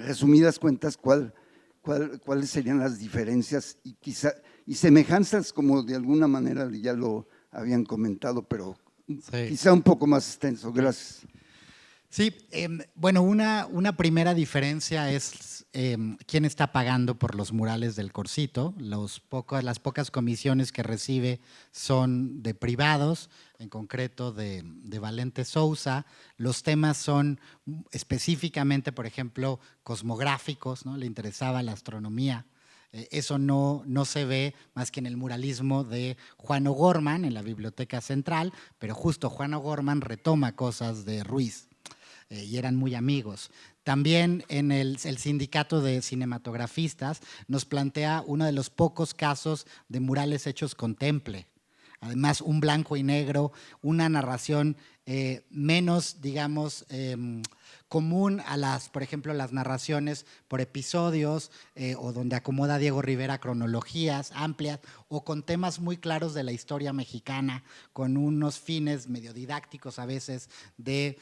resumidas cuentas, ¿cuáles serían las diferencias y semejanzas, como de alguna manera ya lo habían comentado, pero Sí. quizá un poco más extenso? Gracias. Sí, bueno, una primera diferencia es quién está pagando por los murales del Corsito. Las pocas comisiones que recibe son de privados, en concreto de Valente Sousa. Los temas son específicamente, por ejemplo, cosmográficos, ¿no? Le interesaba la astronomía. Eso no se ve más que en el muralismo de Juan O'Gorman en la Biblioteca Central, pero justo Juan O'Gorman retoma cosas de Ruiz. Y eran muy amigos. También en el sindicato de cinematografistas nos plantea uno de los pocos casos de murales hechos con temple. Además, un blanco y negro, una narración menos, digamos, común a las, por ejemplo, las narraciones por episodios o donde acomoda Diego Rivera cronologías amplias o con temas muy claros de la historia mexicana, con unos fines medio didácticos a veces de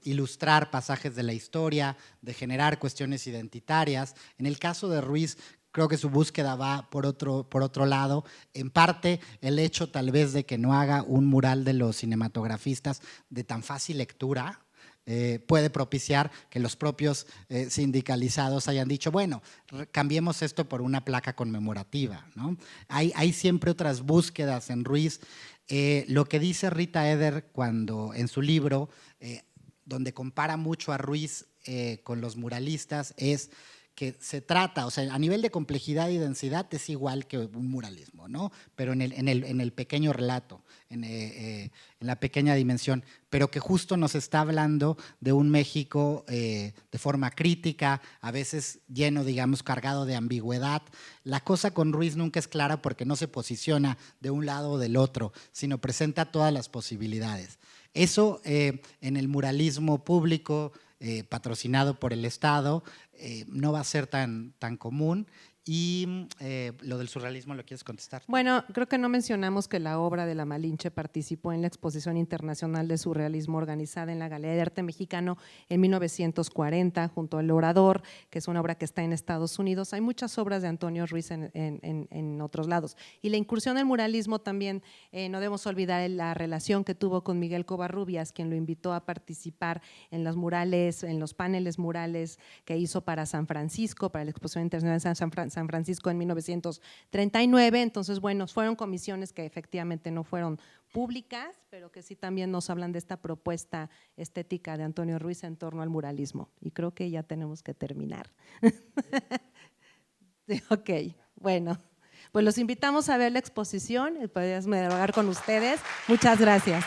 ilustrar pasajes de la historia, de generar cuestiones identitarias. En el caso de Ruiz, creo que su búsqueda va por otro lado. En parte, el hecho tal vez de que no haga un mural de los cinematografistas de tan fácil lectura, puede propiciar que los propios sindicalizados hayan dicho, bueno, cambiemos esto por una placa conmemorativa, ¿no? Hay siempre otras búsquedas en Ruiz. Lo que dice Rita Eder cuando en su libro, donde compara mucho a Ruiz con los muralistas, es que se trata, o sea, a nivel de complejidad y densidad es igual que un muralismo, ¿no? Pero en el pequeño relato, en la pequeña dimensión, pero que justo nos está hablando de un México de forma crítica, a veces lleno, digamos, cargado de ambigüedad. La cosa con Ruiz nunca es clara porque no se posiciona de un lado o del otro, sino presenta todas las posibilidades. Eso en el muralismo público, patrocinado por el Estado, no va a ser tan común. Y lo del surrealismo, ¿lo quieres contestar? Bueno, creo que no mencionamos que la obra de La Malinche participó en la Exposición Internacional de Surrealismo organizada en la Galería de Arte Mexicano en 1940 junto al Orador, que es una obra que está en Estados Unidos. Hay muchas obras de Antonio Ruiz en otros lados. Y la incursión del muralismo también, no debemos olvidar la relación que tuvo con Miguel Covarrubias, quien lo invitó a participar en los murales, en los paneles murales que hizo para San Francisco, para la Exposición Internacional de San Francisco en 1939. Entonces, bueno, fueron comisiones que efectivamente no fueron públicas, pero que sí también nos hablan de esta propuesta estética de Antonio Ruiz en torno al muralismo. Y creo que ya tenemos que terminar. Sí, ok, bueno, pues los invitamos a ver la exposición, podemos dialogar con ustedes. Muchas gracias.